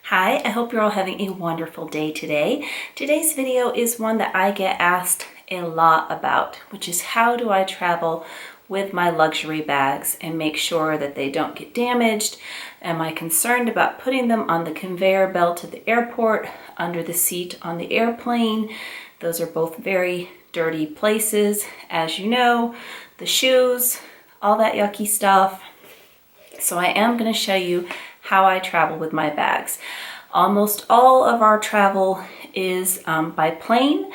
Hi, I hope you're all having a wonderful day today. Today's video is one that I get asked a lot about, which is how do I travel with my luxury bags and make sure that they don't get damaged? Am I concerned about putting them on the conveyor belt at the airport, under the seat on the airplane? Those are both very dirty places, as you know, the shoes, all that yucky stuff. So I am going to show you how I travel with my bags. Almost all of our travel is by plane.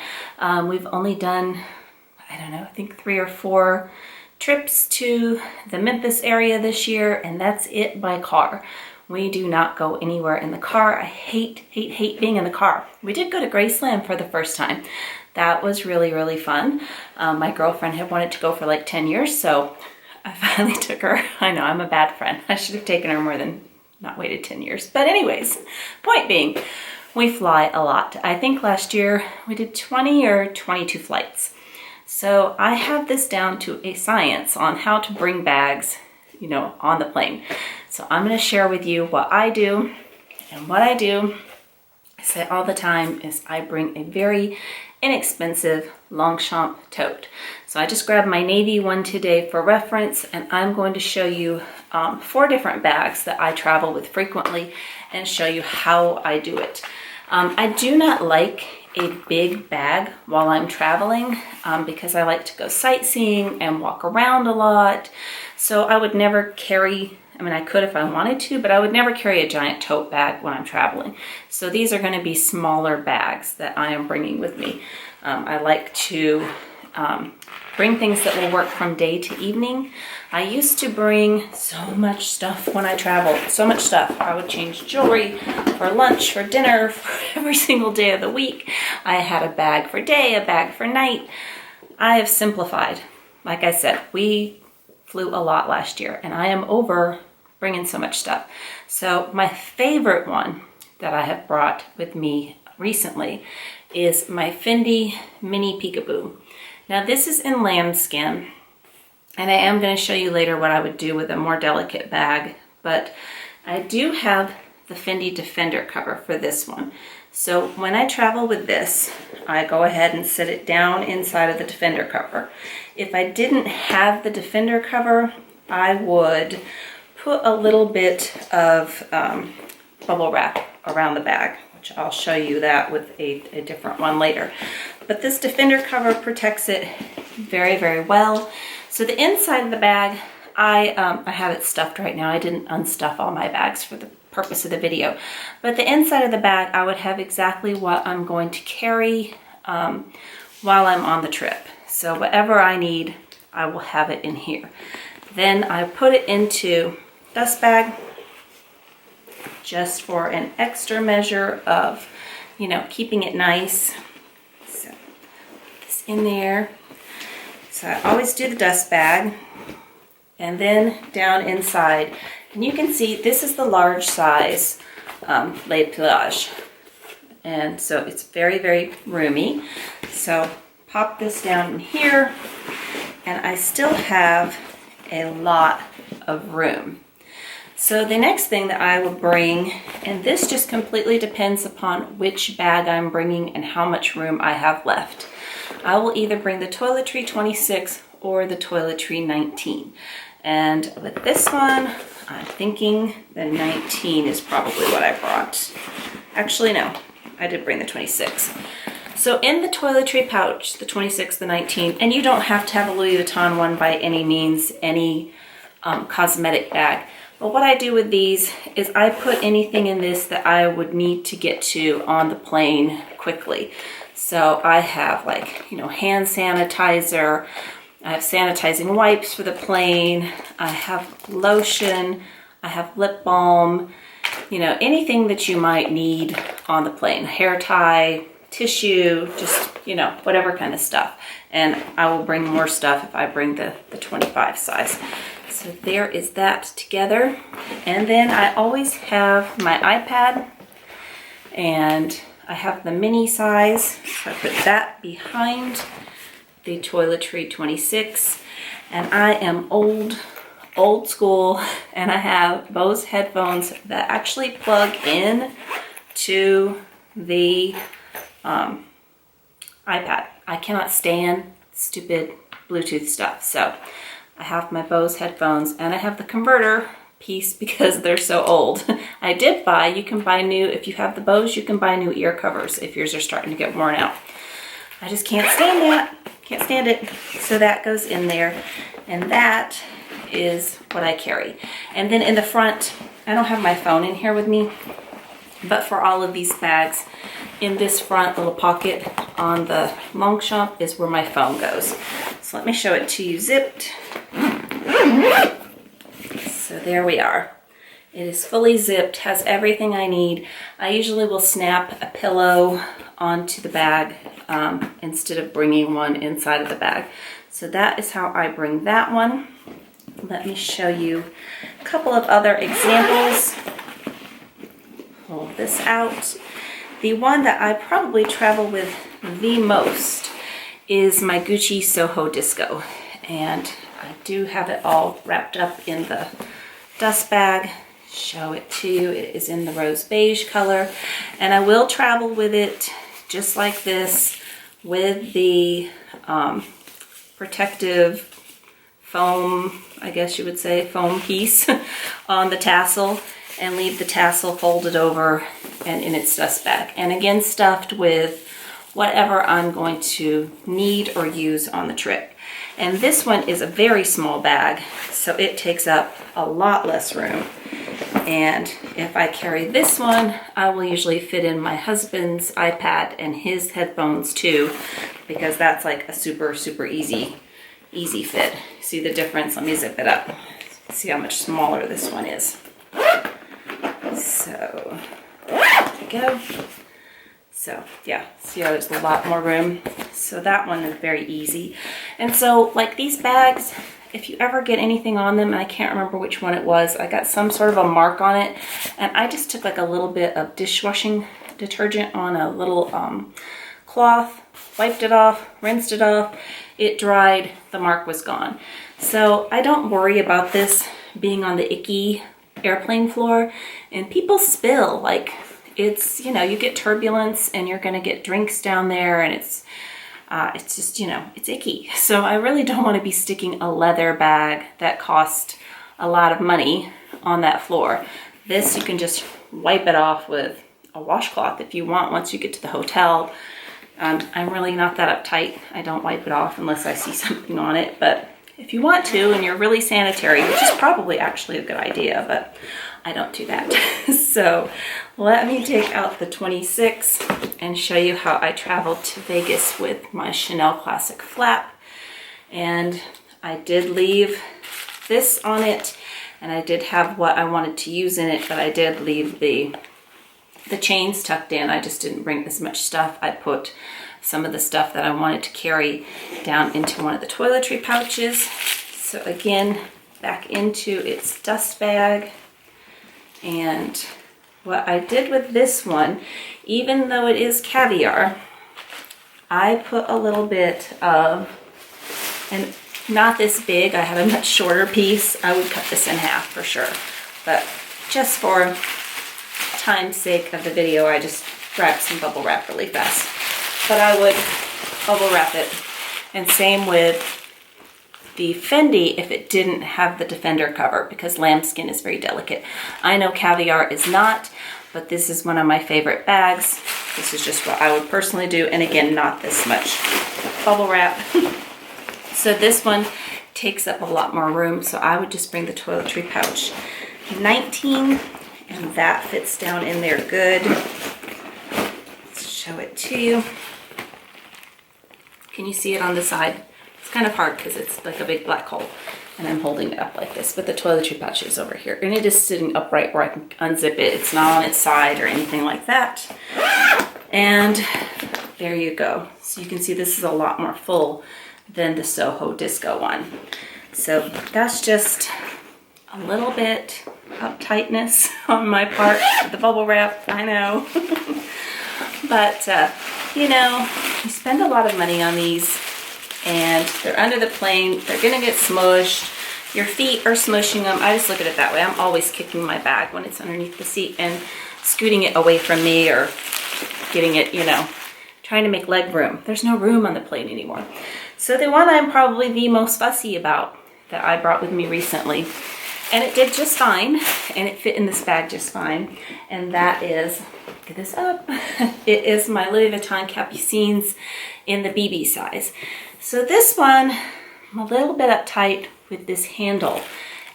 We've only done, I don't know, I think 3 or 4 trips to the Memphis area this year, and that's it by car. We do not go anywhere in the car. I hate being in the car. We did go to Graceland for the first time. That was really fun. My girlfriend had wanted to go for like 10 years, so I finally took her. I know, I'm a bad friend. I should have taken her more than not waited 10 years. But anyways, point being, we fly a lot. I think last year we did 20 or 22 flights. So I have this down to a science on how to bring bags, you know, on the plane. So I'm going to share with you what I do. And what I do, I say all the time, is I bring a very inexpensive Longchamp tote. So I just grabbed my navy one today for reference, and I'm going to show you 4 different bags that I travel with frequently and show you how I do it. I do not like a big bag while I'm traveling because I like to go sightseeing and walk around a lot. So I would never carry, I mean, I could if I wanted to, but I would never carry a giant tote bag when I'm traveling. So these are going to be smaller bags that I am bringing with me. I like to bring things that will work from day to evening. I used to bring so much stuff when I traveled, so much stuff. I would change jewelry for lunch, for dinner, for every single day of the week. I had a bag for day, a bag for night. I have simplified. Like I said, we flew a lot last year, and I am over bringing so much stuff. So my favorite one that I have brought with me recently is my Fendi mini Peekaboo. Now this is in lambskin, and I am going to show you later what I would do with a more delicate bag, but I do have the Fendi Defender cover for this one. So when I travel with this, I go ahead and set it down inside of the Defender cover. If I didn't have the Defender cover, I would put a little bit of bubble wrap around the bag, which I'll show you that with a different one later. But this Defender cover protects it very well. So the inside of the bag, I have it stuffed right now. I didn't unstuff all my bags for the purpose of the video. But the inside of the bag, I would have exactly what I'm going to carry while I'm on the trip. So whatever I need, I will have it in here. Then I put it into dust bag just for an extra measure of, you know, keeping it nice. So this in there. So I always do the dust bag, and then down inside, and you can see this is the large size lait plage, and so it's very roomy. So pop this down in here, and I still have a lot of room. So the next thing that I will bring, and this just completely depends upon which bag I'm bringing and how much room I have left. I will either bring the Toiletry 26 or the Toiletry 19. And with this one, I'm thinking the 19 is probably what I brought. Actually, no, I did bring the 26. So in the Toiletry Pouch, the 26, the 19, and you don't have to have a Louis Vuitton one by any means, any cosmetic bag. But what I do with these is I put anything in this that I would need to get to on the plane quickly. So I have, like, you know, hand sanitizer, I have sanitizing wipes for the plane, I have lotion, I have lip balm, you know, anything that you might need on the plane, hair tie, tissue, just, you know, whatever kind of stuff. And I will bring more stuff if I bring the 25 size. So there is that together. And then I always have my iPad, and I have the mini size. So I put that behind the Toiletry 26. And I am old school, and I have Bose headphones that actually plug in to the iPad. I cannot stand stupid Bluetooth stuff. So I have my Bose headphones and I have the converter piece because they're so old. I did buy, you can buy new, if you have the Bose, you can buy new ear covers if yours are starting to get worn out. I just can't stand that. Can't stand it. So that goes in there. And that is what I carry. And then in the front, I don't have my phone in here with me, but for all of these bags, in this front little pocket on the Longchamp is where my phone goes. So let me show it to you zipped. So there we are. It is fully zipped, has everything I need. I usually will snap a pillow onto the bag instead of bringing one inside of the bag. So that is how I bring that one. Let me show you a couple of other examples. Pull this out. The one that I probably travel with the most is my Gucci Soho Disco. And I do have it all wrapped up in the dust bag. Show it to you. It is in the rose beige color. And I will travel with it just like this with the protective foam, I guess you would say, foam piece on the tassel, and leave the tassel folded over and in its dust bag. And again, stuffed with whatever I'm going to need or use on the trip. And this one is a very small bag, so it takes up a lot less room. And if I carry this one, I will usually fit in my husband's iPad and his headphones too, because that's like a super easy fit. See the difference? Let me zip it up. See how much smaller this one is. So there we go. So yeah, see how there's a lot more room. So that one is very easy. And so like these bags, if you ever get anything on them, and I can't remember which one it was, I got some sort of a mark on it, and I just took like a little bit of dishwashing detergent on a little cloth, wiped it off, rinsed it off, it dried, the mark was gone. So I don't worry about this being on the icky airplane floor, and people spill, like it's, you know, you get turbulence and you're gonna get drinks down there, and it's just, you know, it's icky. So I really don't want to be sticking a leather bag that cost a lot of money on that floor. This, you can just wipe it off with a washcloth if you want once you get to the hotel. I'm really not that uptight. I don't wipe it off unless I see something on it, but if you want to and you're really sanitary, which is probably actually a good idea, but I don't do that. So let me take out the 26 and show you how I traveled to Vegas with my Chanel Classic flap. And I did leave this on it, and I did have what I wanted to use in it, but I did leave the chains tucked in. I just didn't bring as much stuff. I put some of the stuff that I wanted to carry down into one of the toiletry pouches. So again, back into its dust bag. And what I did with this one, even though it is caviar, I put a little bit of, and not this big, I have a much shorter piece. I would cut this in half for sure. But just for time's sake of the video, I just grabbed some bubble wrap really fast. But I would bubble wrap it. And same with the Fendi if it didn't have the Defender cover, because lambskin is very delicate. I know caviar is not, but this is one of my favorite bags. This is just what I would personally do. And again, not this much bubble wrap. So this one takes up a lot more room. So I would just bring the toiletry pouch 19, and that fits down in there good. Let's show it to you. Can you see it on the side? It's kind of hard because it's like a big black hole, and I'm holding it up like this, but the toiletry pouch is over here, and it is sitting upright where I can unzip it. It's not on its side or anything like that. And there you go. So you can see this is a lot more full than the Soho Disco one. So that's just a little bit of tightness on my part with the bubble wrap, I know. But, you know, you spend a lot of money on these, and they're under the plane. They're gonna get smushed. your feet are smushing them. I just look at it that way. I'm always kicking my bag when it's underneath the seat and scooting it away from me or getting it, you know, trying to make leg room. There's no room on the plane anymore. So the one I'm probably the most fussy about that I brought with me recently, and it did just fine, and it fit in this bag just fine, and that is, get this up, it is my Louis Vuitton Capucines in the BB size. So this one, I'm a little bit uptight with this handle,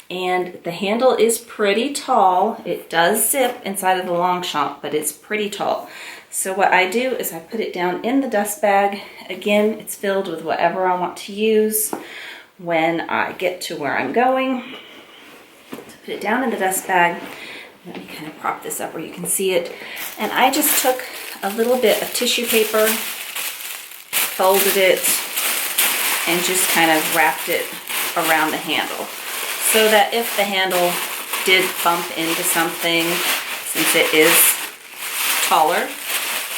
and the handle is pretty tall. It does zip inside of the Longchamp, but it's pretty tall. So what I do is I put it down in the dust bag. Again, it's filled with whatever I want to use when I get to where I'm going. So put it down in the dust bag. Let me kind of prop this up where you can see it. And I just took a little bit of tissue paper, folded it, and just kind of wrapped it around the handle, so that if the handle did bump into something, since it is taller,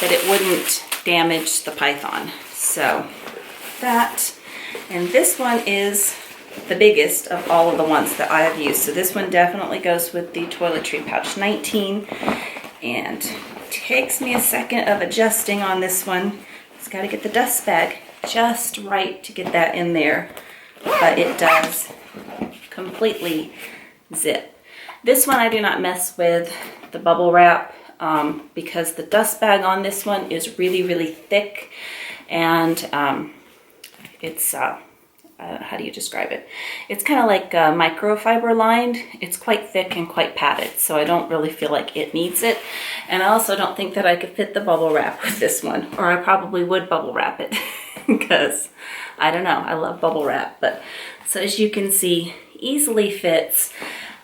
that it wouldn't damage the python. So that, and this one is the biggest of all of the ones that I have used. So this one definitely goes with the Toiletry Pouch 19, and it takes me a second of adjusting on this one. Just got to get the dust bag just right to get that in there, but it does completely zip. This one I do not mess with the bubble wrap because the dust bag on this one is really, really thick, and it's how do you describe it? It's kind of like microfiber lined. It's quite thick and quite padded, so I don't really feel like it needs it. And I also don't think that I could fit the bubble wrap with this one, or I probably would bubble wrap it because I don't know, I love bubble wrap. But so as you can see, easily fits.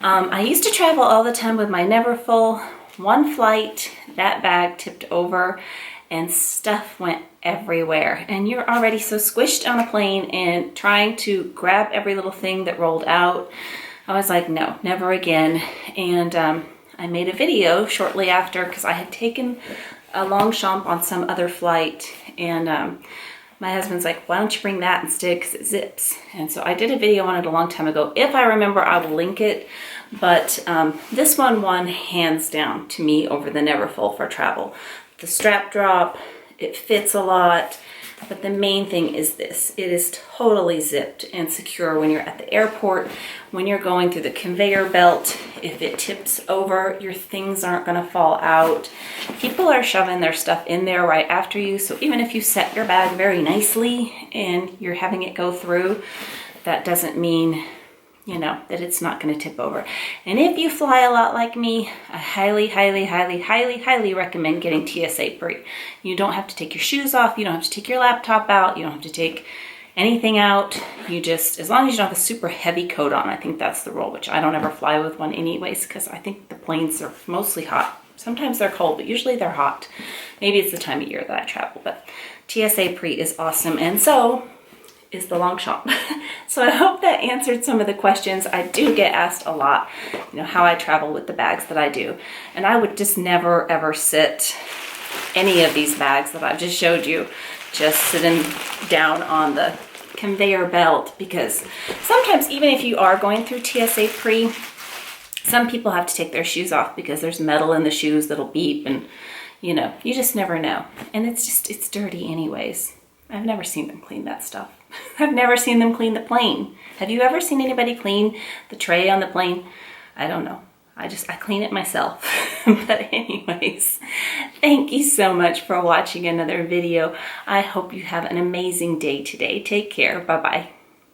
I used to travel all the time with my Neverfull. One flight, that bag tipped over and stuff went everywhere, and you're already so squished on a plane and trying to grab every little thing that rolled out. I was like, no, never again. And I made a video shortly after because I had taken a Longchamp on some other flight, and my husband's like, why don't you bring that instead because it zips? And so I did a video on it a long time ago. If I remember, I will link it. But this one won hands down to me over the Neverfull for travel. The strap drop, it fits a lot, but the main thing is this. It is totally zipped and secure when you're at the airport, when you're going through the conveyor belt. If it tips over, your things aren't gonna fall out. People are shoving their stuff in there right after you, so even if you set your bag very nicely and you're having it go through, that doesn't mean, you know, that it's not going to tip over. And if you fly a lot like me, I highly, highly, highly, highly, highly recommend getting TSA pre. You don't have to take your shoes off. You don't have to take your laptop out. You don't have to take anything out. You just, as long as you don't have a super heavy coat on, I think that's the rule, which I don't ever fly with one anyways, because I think the planes are mostly hot. Sometimes they're cold, but usually they're hot. Maybe it's the time of year that I travel, but TSA pre is awesome. And so is the Longchamp. So I hope that answered some of the questions. I do get asked a lot, you know, how I travel with the bags that I do. And I would just never ever sit any of these bags that I've just showed you, just sitting down on the conveyor belt, because sometimes even if you are going through TSA pre, some people have to take their shoes off because there's metal in the shoes that'll beep, and you know, you just never know. And it's dirty anyways. I've never seen them clean that stuff. I've never seen them clean the plane. Have you ever seen anybody clean the tray on the plane? I don't know. I clean it myself. But anyways, thank you so much for watching another video. I hope you have an amazing day today. Take care. Bye-bye.